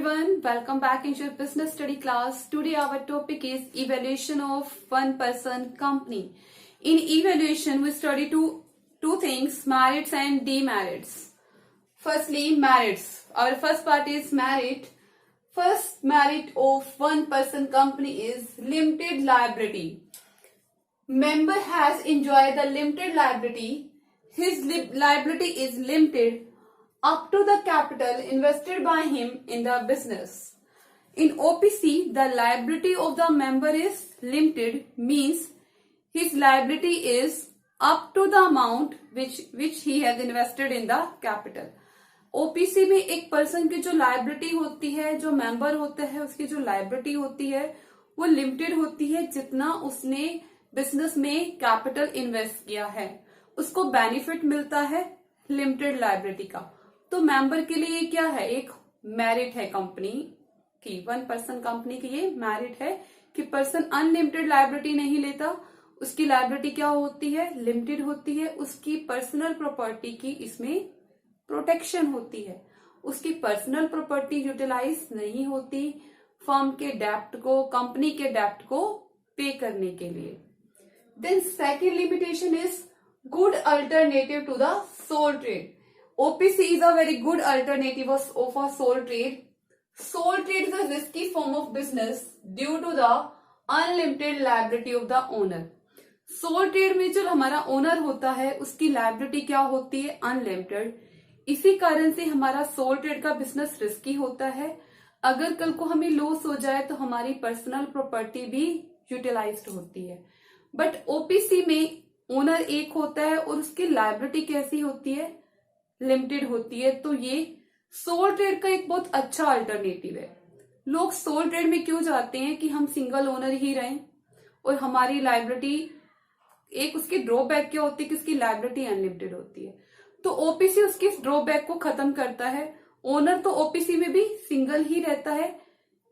everyone, welcome back into your business study class. Today our topic is evaluation of one person company. In evaluation we study two things, merits and demerits. Firstly, merits. Our first part is merit. First merit of one person company is limited liability. Member has enjoyed the limited liability. His liability is limited up to the capital invested by him in the business. In OPC, the liability of the member is limited, means his liability is up to the amount which he has invested in the capital. OPC में एक person की जो liability होती है, जो member होता है उसकी जो लाइबिलिटी होती है वो लिमिटेड होती है, जितना उसने बिजनेस में कैपिटल इन्वेस्ट किया है उसको बेनिफिट मिलता है लिमिटेड लाइबिलिटी का। तो मेंबर के लिए क्या है, एक मेरिट है कंपनी की, वन पर्सन कंपनी की ये मेरिट है कि पर्सन अनलिमिटेड लाइबिलिटी नहीं लेता, उसकी लाइबिलिटी क्या होती है, लिमिटेड होती है, उसकी पर्सनल प्रॉपर्टी की इसमें प्रोटेक्शन होती है, उसकी पर्सनल प्रॉपर्टी यूटिलाइज नहीं होती फर्म के डेप्ट को, कंपनी के डेप्ट को पे करने के लिए। Then second limitation is good alternative to the sole trade. OPC is a very good alternative of a sole trade. Sole trade is a risky form of business due to the unlimited liability of the owner. Sole trade में जो हमारा owner होता है उसकी liability क्या होती है, unlimited. इसी कारण से हमारा सोल ट्रेड का बिजनेस रिस्की होता है। अगर कल को हमें लॉस हो जाए तो हमारी पर्सनल प्रॉपर्टी भी यूटिलाइज्ड होती है। बट OPC में ओनर एक होता है और उसकी लाइबिलिटी कैसी होती है, लिमिटेड होती है। तो ये सोल ट्रेड का एक बहुत अच्छा अल्टरनेटिव है। लोग सोल ट्रेड में क्यों जाते हैं कि हम सिंगल ओनर ही रहें और हमारी लाइबिलिटी, एक उसकी ड्रॉबैक क्या होती है कि उसकी लाइबिलिटी अनलिमिटेड होती है। तो OPC उसकी ड्रॉबैक को खत्म करता है। ओनर तो OPC में भी सिंगल ही रहता है,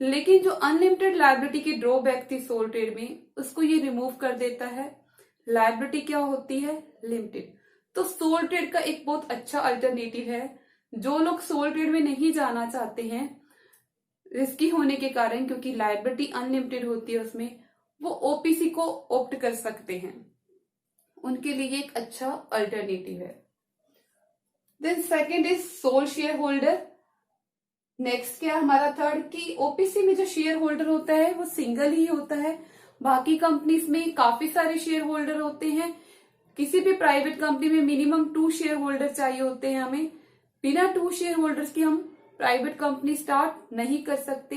लेकिन जो अनलिमिटेड लाइबिलिटी की ड्रॉबैक थी सोल ट्रेड में उसको ये रिमूव कर देता है। लाइबिलिटी क्या होती है, लिमिटेड। तो सोल ट्रेड का एक बहुत अच्छा अल्टरनेटिव है। जो लोग सोल ट्रेड में नहीं जाना चाहते हैं रिस्की होने के कारण, क्योंकि लाइबिलिटी अनलिमिटेड होती है उसमें, वो OPC को ऑप्ट कर सकते हैं, उनके लिए एक अच्छा अल्टरनेटिव है। Then second is sole share holder. Next क्या हमारा थर्ड, की OPC में जो शेयर होल्डर होता है वो सिंगल ही होता है। बाकी कंपनीज में काफी सारे शेयर होल्डर होते हैं। किसी भी प्राइवेट कंपनी में मिनिमम 2 शेयर होल्डर चाहिए होते हैं हमें। बिना 2 शेयर होल्डर्स की हम प्राइवेट कंपनी स्टार्ट नहीं कर सकते,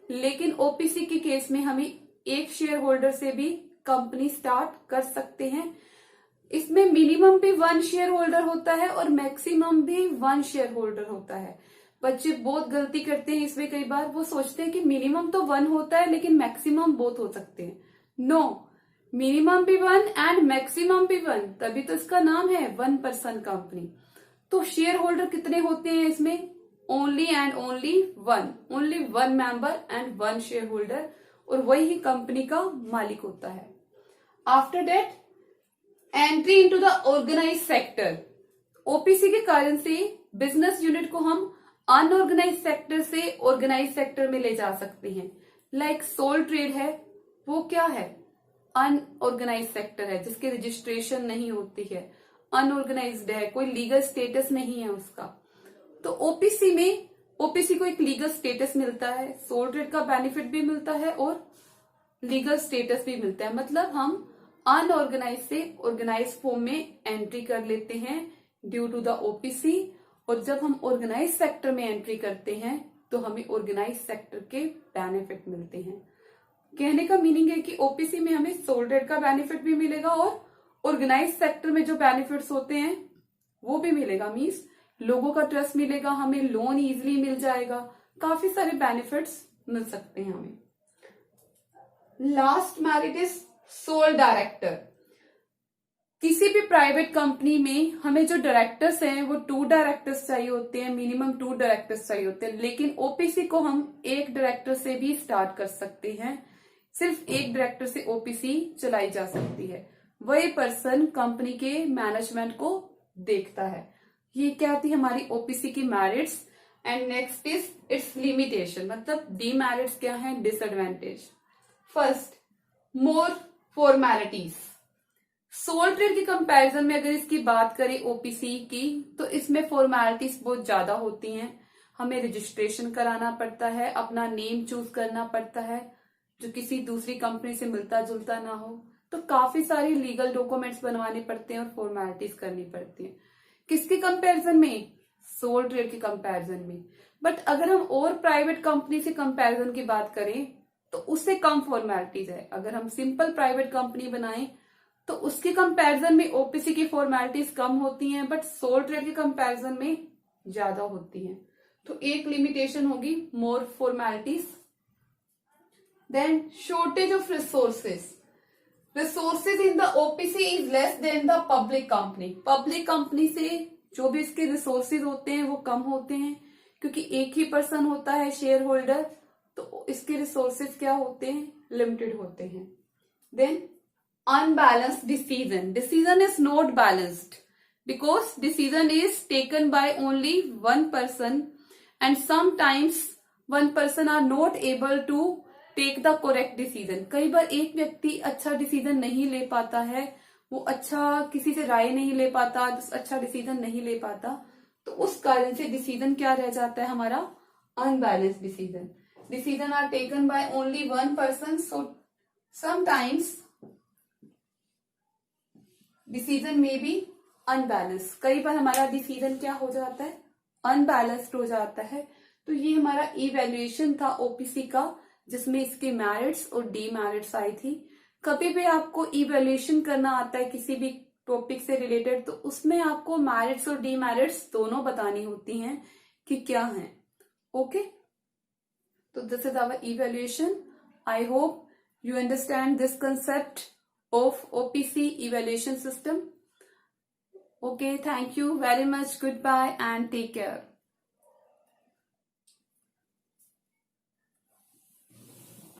लेकिन OPC के केस में हमें 1 शेयर होल्डर से भी कंपनी स्टार्ट कर सकते हैं। इसमें मिनिमम भी 1 शेयर होल्डर होता है और मैक्सिमम भी 1 शेयर होल्डर होता है। बच्चे बहुत गलती करते हैं इसमें, कई बार वो सोचते हैं कि मिनिमम तो 1 होता है लेकिन मैक्सिमम बहुत हो सकते हैं। नो, मिनिमम भी 1 एंड मैक्सिमम भी 1, तभी तो इसका नाम है वन पर्सन कंपनी। तो शेयर होल्डर कितने होते हैं इसमें, only and only 1, only 1 member and 1 share holder, और वही कंपनी का मालिक होता है। After that entry into the organise sector. OPC के कारण से बिजनेस यूनिट को हम अनऑर्गेनाइज सेक्टर से ऑर्गेनाइज सेक्टर में ले जा सकते हैं। लाइक सोल ट्रेड है, वो क्या है, अनऑर्गेनाइज सेक्टर है, जिसकी रजिस्ट्रेशन नहीं होती है, अनऑर्गेनाइज्ड है, कोई लीगल स्टेटस नहीं है उसका। तो OPC में OPC को एक लीगल स्टेटस मिलता है, सोल ट्रेड का बेनिफिट भी मिलता है और लीगल स्टेटस भी मिलता है। मतलब हम अनऑर्गेनाइज से ऑर्गेनाइज फॉर्म में एंट्री कर लेते हैं ड्यू टू द OPC, और जब हम ऑर्गेनाइज सेक्टर में एंट्री करते हैं तो हमें ऑर्गेनाइज सेक्टर के बेनिफिट मिलते हैं। कहने का मीनिंग है कि OPC में हमें सोल ट्रेड का बेनिफिट भी मिलेगा और ऑर्गेनाइज सेक्टर में जो बेनिफिट्स होते हैं वो भी मिलेगा। मींस लोगों का ट्रस्ट मिलेगा, हमें लोन इजीली मिल जाएगा, काफी सारे बेनिफिट्स मिल सकते हैं हमें। Last merit is sole director. किसी भी प्राइवेट कंपनी में हमें जो डायरेक्टर्स हैं वो 2 डायरेक्टर्स चाहिए होते हैं, मिनिमम 2 डायरेक्टर्स चाहिए होते हैं, लेकिन OPC को हम 1 डायरेक्टर से भी स्टार्ट कर सकते हैं। सिर्फ 1 डायरेक्टर से OPC चलाई जा सकती है। वही पर्सन कंपनी के मैनेजमेंट को देखता है। ये क्या थी हमारी OPC की merits. And next is it's limitation, मतलब डीमेरिट्स क्या है, डिसएडवांटेज। फर्स्ट, मोर फॉर्मेलिटीज। सोल ट्रेड की कंपैरिजन में अगर इसकी बात करें ओपीसी की, तो इसमें फॉर्मेलिटीज बहुत ज्यादा होती हैं। हमें रजिस्ट्रेशन कराना पड़ता है, अपना नेम चूज करना पड़ता है जो किसी दूसरी कंपनी से मिलता जुलता ना हो, तो काफी सारी लीगल डॉक्यूमेंट्स बनवाने पड़ते हैं और फॉर्मेलिटीज करनी पड़ती हैं। किसके कंपैरिजन में, सोल ट्रेड के कंपैरिजन में। बट अगर हम और प्राइवेट कंपनी से कंपैरिजन की बात करें तो उससे कम फॉर्मेलिटीज है। अगर हम सिंपल प्राइवेट कंपनी बनाएं तो उसके कंपैरिजन में ओपीसी की फॉर्मेलिटीज कम होती हैं, बट सोल ट्रेड के कंपैरिजन में ज्यादा होती हैं। तो एक लिमिटेशन होगी more formalities. Then shortage of resources. Resources in the OPC is less than the public company. Public company से जो भी इसके रिसोर्सेज होते हैं वो कम होते हैं, क्योंकि एक ही पर्सन होता है शेयर होल्डर, तो इसके रिसोर्सेज क्या होते हैं, लिमिटेड होते हैं। Then unbalanced decision. Decision is not balanced because decision is taken by only one person and sometimes one person are not able to take the correct decision. कई बार एक व्यक्ति अच्छा डिसीजन नहीं ले पाता है, वो अच्छा किसी से राय नहीं ले पाता, अच्छा डिसीजन नहीं ले पाता, तो उस कारण से डिसीजन क्या रह जाता है हमारा, unbalanced decision. Decision are taken by only one person, so sometimes decision में भी अनबैलेंस, कई बार हमारा डिसीजन क्या हो जाता है, अनबैलेंस्ड हो जाता है। तो ये हमारा इवैल्यूएशन था ओपीसी का, जिसमें इसके मेरिट्स और डीमेरिट्स आई थी। कभी भी आपको इवैल्यूएशन करना आता है किसी भी टॉपिक से रिलेटेड, तो उसमें आपको मेरिट्स और डीमेरिट्स दोनों बतानी होती हैं कि क्या है। ओके, तो this is our evaluation. I hope you understand this concept of OPC evaluation system. Okay, thank you very much. Goodbye and take care.